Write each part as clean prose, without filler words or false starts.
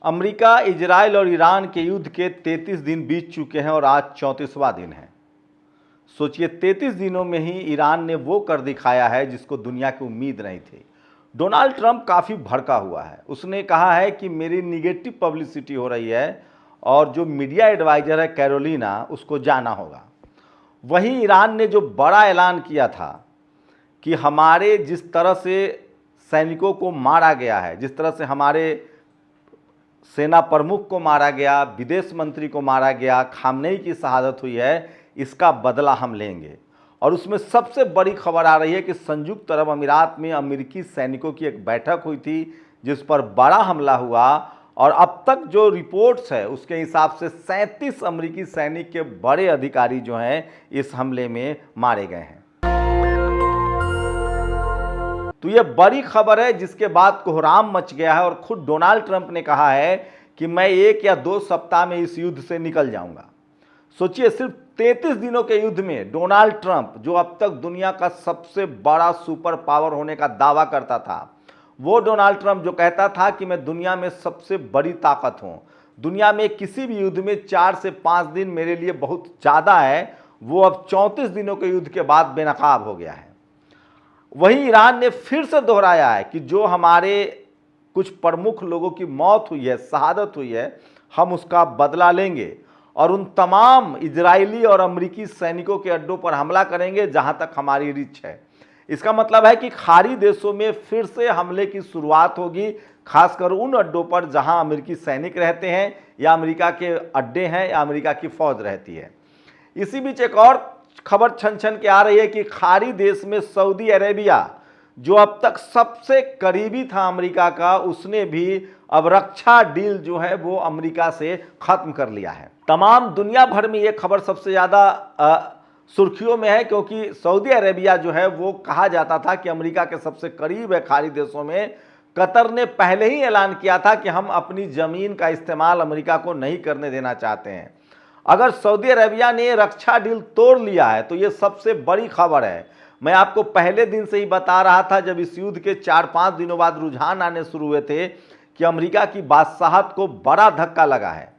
America, Israel और Iran के युद्ध के 33 दिन बीत चुके हैं और आज 34वां दिन है। सोचिए, 33 दिनों में ही ईरान ने वो कर दिखाया है जिसको दुनिया की उम्मीद नहीं थी। डोनाल्ड ट्रंप काफ़ी भड़का हुआ है। उसने कहा है कि मेरी निगेटिव पब्लिसिटी हो रही है और जो मीडिया एडवाइज़र है कैरोलिना, उसको जाना होगा। वहीं ईरान ने जो बड़ा ऐलान किया था कि हमारे जिस तरह से सैनिकों को मारा गया है, जिस तरह से हमारे सेना प्रमुख को मारा गया, विदेश मंत्री को मारा गया, खामनेई की शहादत हुई है, इसका बदला हम लेंगे। और उसमें सबसे बड़ी खबर आ रही है कि संयुक्त अरब अमीरात में अमेरिकी सैनिकों की एक बैठक हुई थी जिस पर बड़ा हमला हुआ और अब तक जो रिपोर्ट्स है उसके हिसाब से 37 अमेरिकी सैनिक के बड़े अधिकारी जो हैं इस हमले में मारे गए हैं। तो ये बड़ी खबर है जिसके बाद कोहराम मच गया है और खुद डोनाल्ड ट्रंप ने कहा है कि मैं 1 या 2 सप्ताह में इस युद्ध से निकल जाऊंगा। सोचिए, सिर्फ 33 दिनों के युद्ध में डोनाल्ड ट्रंप, जो अब तक दुनिया का सबसे बड़ा सुपर पावर होने का दावा करता था, वो डोनाल्ड ट्रंप जो कहता था कि मैं दुनिया में सबसे बड़ी ताकत हूं, दुनिया में किसी भी युद्ध में 4 से 5 दिन मेरे लिए बहुत ज़्यादा है, वो अब 34 दिनों के युद्ध के बाद बेनकाब हो गया है। वहीं ईरान ने फिर से दोहराया है कि जो हमारे कुछ प्रमुख लोगों की मौत हुई है, शहादत हुई है, हम उसका बदला लेंगे और उन तमाम इजरायली और अमेरिकी सैनिकों के अड्डों पर हमला करेंगे जहां तक हमारी रीच है। इसका मतलब है कि खाड़ी देशों में फिर से हमले की शुरुआत होगी, खासकर उन अड्डों पर जहां अमेरिकी सैनिक रहते हैं या अमेरिका के अड्डे हैं या अमेरिका की फौज रहती है। इसी बीच एक और खबर छन छन के आ रही है कि खाड़ी देश में सऊदी अरेबिया, जो अब तक सबसे करीबी था अमेरिका का, उसने भी अब रक्षा डील जो है वो अमेरिका से खत्म कर लिया है। तमाम दुनिया भर में ये खबर सबसे ज़्यादा सुर्खियों में है क्योंकि सऊदी अरेबिया जो है वो कहा जाता था कि अमेरिका के सबसे करीब है खाड़ी देशों में। कतर ने पहले ही ऐलान किया था कि हम अपनी ज़मीन का इस्तेमाल अमेरिका को नहीं करने देना चाहते हैं। अगर सऊदी अरेबिया ने रक्षा डील तोड़ लिया है तो ये सबसे बड़ी खबर है। मैं आपको पहले दिन से ही बता रहा था, जब इस युद्ध के 4-5 दिनों बाद रुझान आने शुरू हुए थे, कि अमेरिका की बादशाहत को बड़ा धक्का लगा है।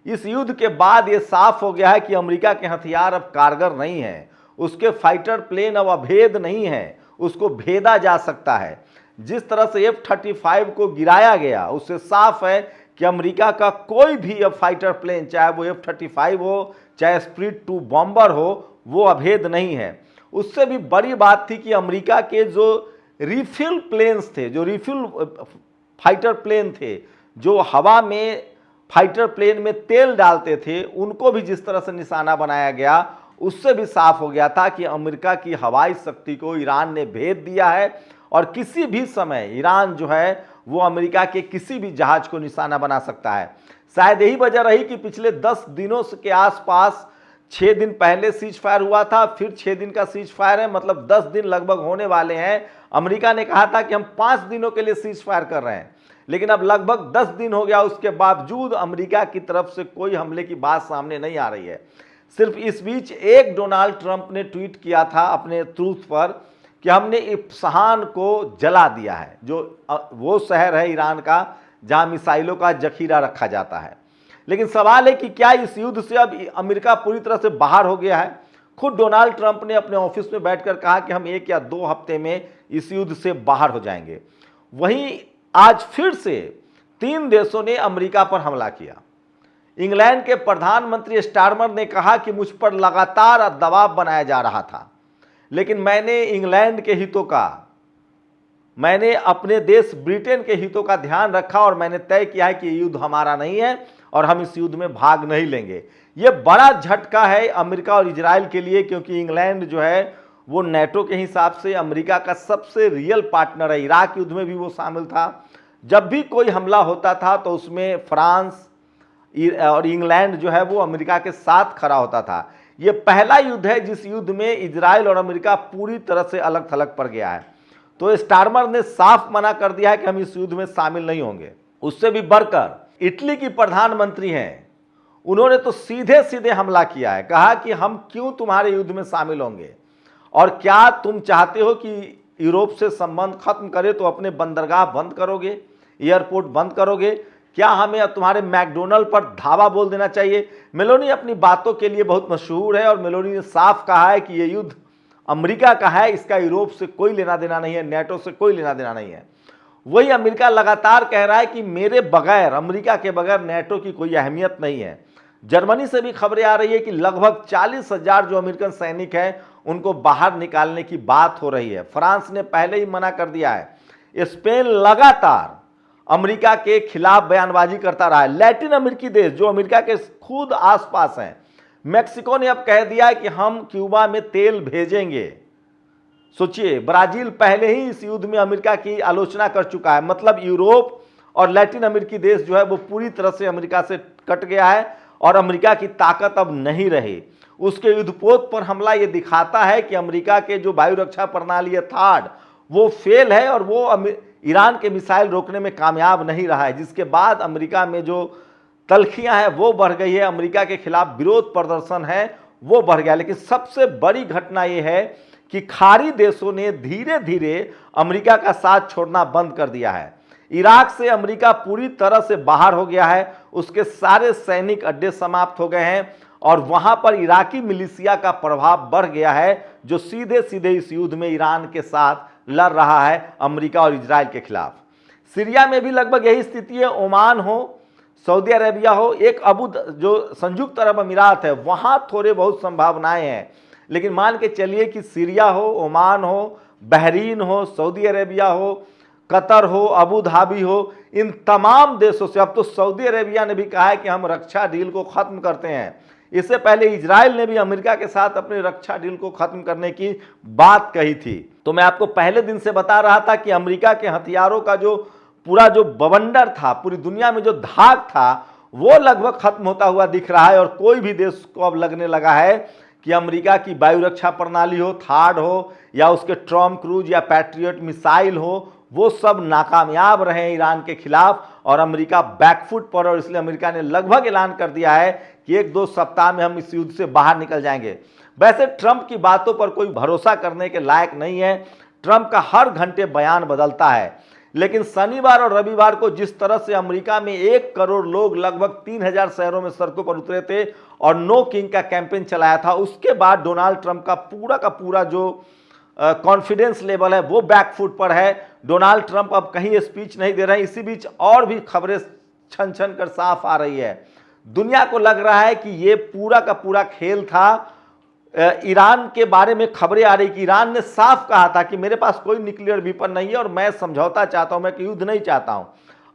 इस युद्ध के बाद ये साफ हो गया है कि अमेरिका के हथियार अब कारगर नहीं हैं, उसके फाइटर प्लेन अब अभेद नहीं हैं, उसको भेदा जा सकता है। जिस तरह से F-35 को गिराया गया, उससे साफ है कि अमेरिका का कोई भी अब फाइटर प्लेन, चाहे वो F-35 हो, चाहे स्प्रिट 2 बॉम्बर हो, वो अभेद नहीं है। उससे भी बड़ी बात थी कि अमेरिका के जो रिफिल प्लेन्स थे, जो रिफिल फाइटर प्लेन थे, जो हवा में फाइटर प्लेन में तेल डालते थे, उनको भी जिस तरह से निशाना बनाया गया, उससे भी साफ हो गया था कि अमेरिका की हवाई शक्ति को ईरान ने भेद दिया है और किसी भी समय ईरान जो है वो अमेरिका के किसी भी जहाज को निशाना बना सकता है। शायद यही वजह रही कि पिछले 10 दिनों के आसपास 6 दिन पहले सीज फायर हुआ था, फिर 6 दिन का सीज फायर है, मतलब 10 दिन लगभग होने वाले हैं। अमेरिका ने कहा था कि हम 5 दिनों के लिए सीज फायर कर रहे हैं, लेकिन अब लगभग 10 दिन हो गया, उसके बावजूद अमेरिका की तरफ से कोई हमले की बात सामने नहीं आ रही है। सिर्फ इस बीच एक डोनाल्ड ट्रंप ने ट्वीट किया था अपने ट्रूथ पर कि हमने इस्फहान को जला दिया है, जो वो शहर है ईरान का जहां मिसाइलों का जखीरा रखा जाता है। लेकिन सवाल है कि क्या इस युद्ध से अब अमेरिका पूरी तरह से बाहर हो गया है? खुद डोनाल्ड ट्रंप ने अपने ऑफिस में बैठकर कहा कि हम 1 या 2 हफ्ते में इस युद्ध से बाहर हो जाएंगे। वहीं आज फिर से 3 देशों ने अमेरिका पर हमला किया। इंग्लैंड के प्रधानमंत्री स्टारमर ने कहा कि मुझ पर लगातार दबाव बनाया जा रहा था, लेकिन मैंने इंग्लैंड के हितों का, मैंने अपने देश ब्रिटेन के हितों का ध्यान रखा और मैंने तय किया है कि ये युद्ध हमारा नहीं है और हम इस युद्ध में भाग नहीं लेंगे। ये बड़ा झटका है अमेरिका और इजराइल के लिए, क्योंकि इंग्लैंड जो है वो नेटो के हिसाब से अमेरिका का सबसे रियल पार्टनर है। इराक युद्ध में भी वो शामिल था। जब भी कोई हमला होता था तो उसमें फ्रांस और इंग्लैंड जो है वो अमेरिका के साथ खड़ा होता था। ये पहला युद्ध है जिस युद्ध में इजराइल और अमेरिका पूरी तरह से अलग थलग पड़ गया है। तो स्टारमर ने साफ मना कर दिया है कि हम इस युद्ध में शामिल नहीं होंगे। उससे भी बढ़कर इटली की प्रधानमंत्री हैं, उन्होंने तो सीधे सीधे हमला किया है, कहा कि हम क्यों तुम्हारे युद्ध में शामिल होंगे, और क्या तुम चाहते हो कि यूरोप से संबंध खत्म करे तो अपने बंदरगाह बंद करोगे, एयरपोर्ट बंद करोगे? क्या हमें अब तुम्हारे मैकडोनल्ड पर धावा बोल देना चाहिए? मेलोनी अपनी बातों के लिए बहुत मशहूर है और मेलोनी ने साफ कहा है कि यह युद्ध अमेरिका का है, इसका यूरोप से कोई लेना देना नहीं है, नेटो से कोई लेना देना नहीं है। वही अमेरिका लगातार कह रहा है कि मेरे बगैर, अमेरिका के बगैर नेटो की कोई अहमियत नहीं है। जर्मनी से भी खबरें आ रही है कि लगभग 40,000 जो अमेरिकन सैनिक हैं उनको बाहर निकालने की बात हो रही है। फ्रांस ने पहले ही मना कर दिया है। स्पेन लगातार अमेरिका के खिलाफ बयानबाजी करता रहा है। लैटिन अमेरिकी देश जो अमेरिका के खुद आसपास हैं, मेक्सिको ने अब कह दिया है कि हम क्यूबा में तेल भेजेंगे। सोचिए, ब्राजील पहले ही इस युद्ध में अमेरिका की आलोचना कर चुका है। मतलब यूरोप और लैटिन अमेरिकी देश जो है वो पूरी तरह से अमेरिका से कट गया है और अमेरिका की ताकत अब नहीं रही। उसके युद्धपोत पर हमला ये दिखाता है कि अमेरिका के जो वायु रक्षा प्रणाली है थाड, वो फेल है और वो ईरान के मिसाइल रोकने में कामयाब नहीं रहा है, जिसके बाद अमेरिका में जो तल्खियां हैं वो बढ़ गई है, अमेरिका के खिलाफ विरोध प्रदर्शन है वो बढ़ गया। लेकिन सबसे बड़ी घटना ये है कि खाड़ी देशों ने धीरे धीरे अमेरिका का साथ छोड़ना बंद कर दिया है। इराक से अमेरिका पूरी तरह से बाहर हो गया है, उसके सारे सैनिक अड्डे समाप्त हो गए हैं और वहां पर इराकी मिलिशिया का प्रभाव बढ़ गया है, जो सीधे सीधे इस युद्ध में ईरान के साथ लड़ रहा है, अमेरिका और इजराइल के खिलाफ। सीरिया में भी लगभग यही स्थिति है। ओमान हो, सऊदी अरेबिया हो, एक जो संयुक्त अरब अमीरात है, वहां थोड़े बहुत संभावनाएं हैं। लेकिन मान के चलिए कि सीरिया हो, ओमान हो, बहरीन हो, सऊदी अरेबिया हो, कतर हो, अबू धाबी हो, इन तमाम देशों से, अब तो सऊदी अरेबिया ने भी कहा है कि हम रक्षा डील को खत्म करते हैं। इससे पहले इजराइल ने भी अमेरिका के साथ अपने रक्षा डील को खत्म करने की बात कही थी। तो मैं आपको पहले दिन से बता रहा था कि अमेरिका के हथियारों का जो पूरा जो बवंडर था, पूरी दुनिया में जो धाक था, वो लगभग खत्म होता हुआ दिख रहा है और कोई भी देश को अब लगने लगा है कि अमेरिका की वायु रक्षा प्रणाली हो, थाड हो या उसके टॉम क्रूज या पैट्रियट मिसाइल हो, वो सब नाकामयाब रहे ईरान के खिलाफ और अमेरिका बैकफुट पर। और इसलिए अमेरिका ने लगभग ऐलान कर दिया है कि 1-2 सप्ताह में हम इस युद्ध से बाहर निकल जाएंगे। वैसे ट्रंप की बातों पर कोई भरोसा करने के लायक नहीं है। ट्रंप का हर घंटे बयान बदलता है। लेकिन शनिवार और रविवार को जिस तरह से अमेरिका में 1 करोड़ लोग लगभग 3,000 शहरों में सड़कों पर उतरे थे और नो किंग का कैंपेन चलाया था, उसके बाद डोनाल्ड ट्रंप का पूरा जो कॉन्फिडेंस लेवल है वो बैकफुट पर है। डोनाल्ड ट्रंप अब कहीं स्पीच नहीं दे रहे हैं। इसी बीच और भी खबरें छन छन कर साफ आ रही है। दुनिया को लग रहा है कि ये पूरा का पूरा खेल था। ईरान के बारे में खबरें आ रही कि ईरान ने साफ कहा था कि मेरे पास कोई न्यूक्लियर वेपन नहीं है और मैं समझौता चाहता हूं, मैं युद्ध नहीं चाहता हूं।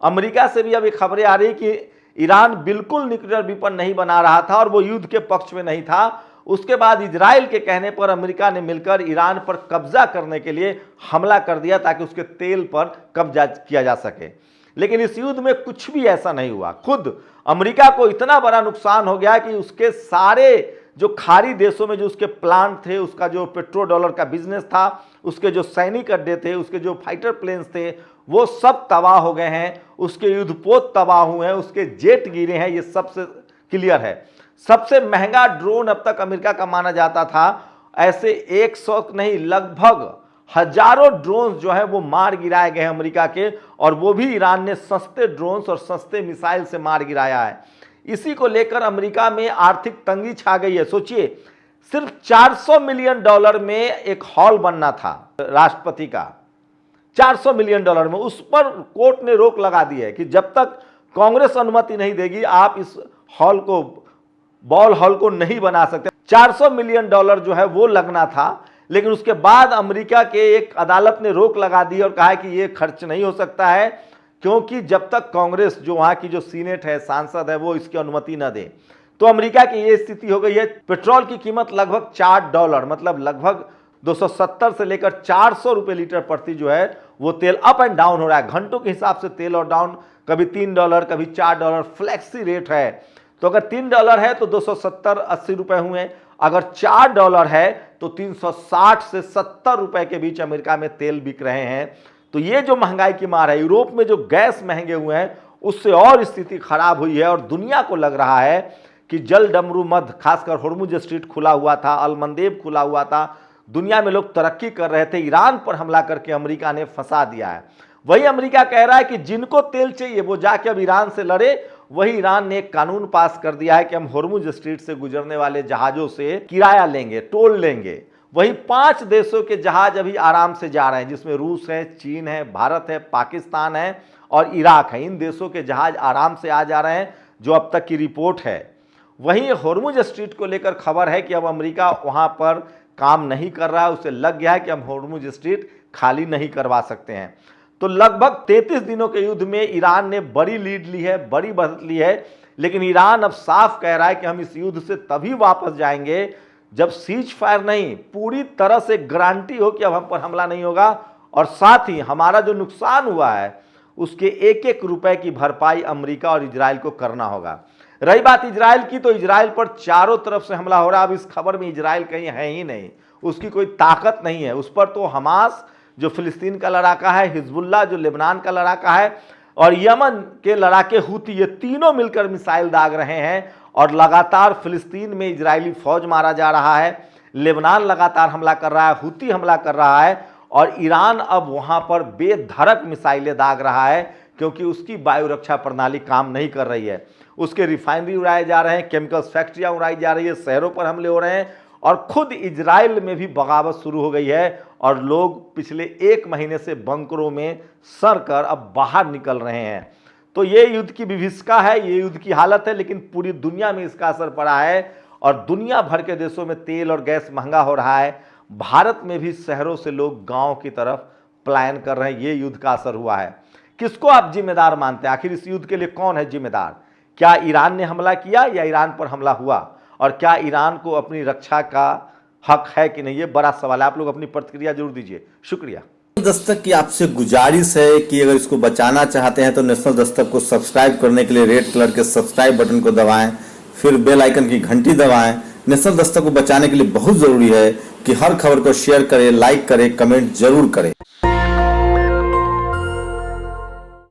अमेरिका से भी अभी खबरें आ रही कि ईरान बिल्कुल न्यूक्लियर वेपन नहीं बना रहा था और वो युद्ध के पक्ष में नहीं था। उसके बाद इजराइल के कहने पर अमेरिका ने मिलकर ईरान पर कब्जा करने के लिए हमला कर दिया ताकि उसके तेल पर कब्जा किया जा सके। लेकिन इस युद्ध में कुछ भी ऐसा नहीं हुआ। खुद अमेरिका को इतना बड़ा नुकसान हो गया कि उसके सारे जो खाड़ी देशों में जो उसके प्लांट थे, उसका जो पेट्रो डॉलर का बिजनेस था, उसके जो सैनिक अड्डे थे, उसके जो फाइटर प्लेन्स थे, वो सब तबाह हो गए हैं। उसके युद्धपोत तबाह हुए हैं, उसके जेट गिरे हैं। ये सबसे क्लियर है। सबसे महंगा ड्रोन अब तक अमेरिका का माना जाता था। ऐसे 100 नहीं, लगभग हजारों ड्रोन जो है वो मार गिराए गए हैं अमेरिका के, और वो भी ईरान ने सस्ते ड्रोन्स और सस्ते मिसाइल से मार गिराया है। इसी को लेकर अमेरिका में आर्थिक तंगी छा गई है। सोचिए, सिर्फ $400 मिलियन में एक हॉल बनना था राष्ट्रपति का, $400 मिलियन में। उस पर कोर्ट ने रोक लगा दी है कि जब तक कांग्रेस अनुमति नहीं देगी आप इस हॉल को, बॉल हॉल को नहीं बना सकते। $400 मिलियन जो है वो लगना था। लेकिन उसके बाद अमेरिका के एक अदालत ने रोक लगा दी और कहा कि ये खर्च नहीं हो सकता है, क्योंकि जब तक कांग्रेस, जो वहां की जो सीनेट है, सांसद है, वो इसकी अनुमति न दे। तो अमेरिका की ये स्थिति हो गई है। पेट्रोल की कीमत लगभग $4, मतलब लगभग 270 से लेकर 400 रुपए लीटर प्रति जो है वो तेल अप एंड डाउन हो रहा है। घंटों के हिसाब से तेल और डाउन, कभी $3, कभी $4, फ्लेक्सी रेट है। तो अगर $3 है तो 270-80 रुपए हुए। अगर $4 है तो 360 से 70 रुपए के बीच अमेरिका में तेल बिक रहे हैं। तो ये जो महंगाई की मार है, यूरोप में जो गैस महंगे हुए हैं, उससे और स्थिति खराब हुई है। और दुनिया को लग रहा है कि जल डमरू मध्य, खासकर होर्मुज स्ट्रीट खुला हुआ था, अलमंदेब खुला हुआ था, दुनिया में लोग तरक्की कर रहे थे, ईरान पर हमला करके अमेरिका ने फंसा दिया है। वही अमेरिका कह रहा है कि जिनको तेल चाहिए वो जाके अब ईरान से लड़े। वही ईरान ने एक कानून पास कर दिया है कि हम होर्मुज स्ट्रीट से गुजरने वाले जहाजों से किराया लेंगे, टोल लेंगे। वही 5 देशों के जहाज अभी आराम से जा रहे हैं, जिसमें रूस है, चीन है, भारत है, पाकिस्तान है और इराक है। इन देशों के जहाज आराम से आ जा रहे हैं, जो अब तक की रिपोर्ट है। वहीं होर्मुज स्ट्रीट को लेकर खबर है कि अब अमेरिका वहां पर काम नहीं कर रहा है, उसे लग गया है कि हम होर्मुज स्ट्रीट खाली नहीं करवा सकते हैं। तो लगभग 33 दिनों के युद्ध में ईरान ने बड़ी लीड ली है, बड़ी बढ़त ली है, लेकिन ईरान अब साफ कह रहा है कि हम इस युद्ध से तभी वापस जाएंगे जब सीज फायर नहीं, पूरी तरह से गारंटी हो कि अब हम पर हमला नहीं होगा और साथ ही हमारा जो नुकसान हुआ है उसके एक एक रुपए की भरपाई अमेरिका और इजराइल को करना होगा। रही बात इजराइल की, तो इजराइल पर चारों तरफ से हमला हो रहा है। अब इस खबर में इजराइल कहीं है ही नहीं, उसकी कोई ताकत नहीं है। उस पर तो हमास जो फिलिस्तीन का लड़ाका है, हिजबुल्लाह जो लेबनान का लड़ाका है और यमन के लड़ाके हूती, ये तीनों मिलकर मिसाइल दाग रहे हैं और लगातार फिलिस्तीन में इजरायली फौज मारा जा रहा है। लेबनान लगातार हमला कर रहा है, हूती हमला कर रहा है और ईरान अब वहां पर बेधड़क मिसाइलें दाग रहा है, क्योंकि उसकी वायु रक्षा प्रणाली काम नहीं कर रही है। उसके रिफाइनरी उड़ाए जा रहे हैं, केमिकल्स फैक्ट्रियां उड़ाई जा रही है, शहरों पर हमले हो रहे हैं और खुद इजराइल में भी बगावत शुरू हो गई है और लोग पिछले 1 महीने से बंकरों में सर कर अब बाहर निकल रहे हैं। तो ये युद्ध की विभीषिका है, ये युद्ध की हालत है, लेकिन पूरी दुनिया में इसका असर पड़ा है और दुनिया भर के देशों में तेल और गैस महंगा हो रहा है। भारत में भी शहरों से लोग गांव की तरफ पलायन कर रहे हैं। ये युद्ध का असर हुआ है। किसको आप जिम्मेदार मानते हैं? आखिर इस युद्ध के लिए कौन है जिम्मेदार? क्या ईरान ने हमला किया या ईरान पर हमला हुआ? और क्या ईरान को अपनी रक्षा का हक है कि नहीं, ये बड़ा सवाल है। आप लोग अपनी प्रतिक्रिया जरूर दीजिए। शुक्रिया। दस्तक की आपसे गुजारिश है कि अगर इसको बचाना चाहते हैं तो नेशनल दस्तक को सब्सक्राइब करने के लिए रेड कलर के सब्सक्राइब बटन को दबाएं, फिर बेल आइकन की घंटी दबाएं। नेशनल दस्तक को बचाने के लिए बहुत जरूरी है कि हर खबर को शेयर करें, लाइक करें, कमेंट जरूर करें।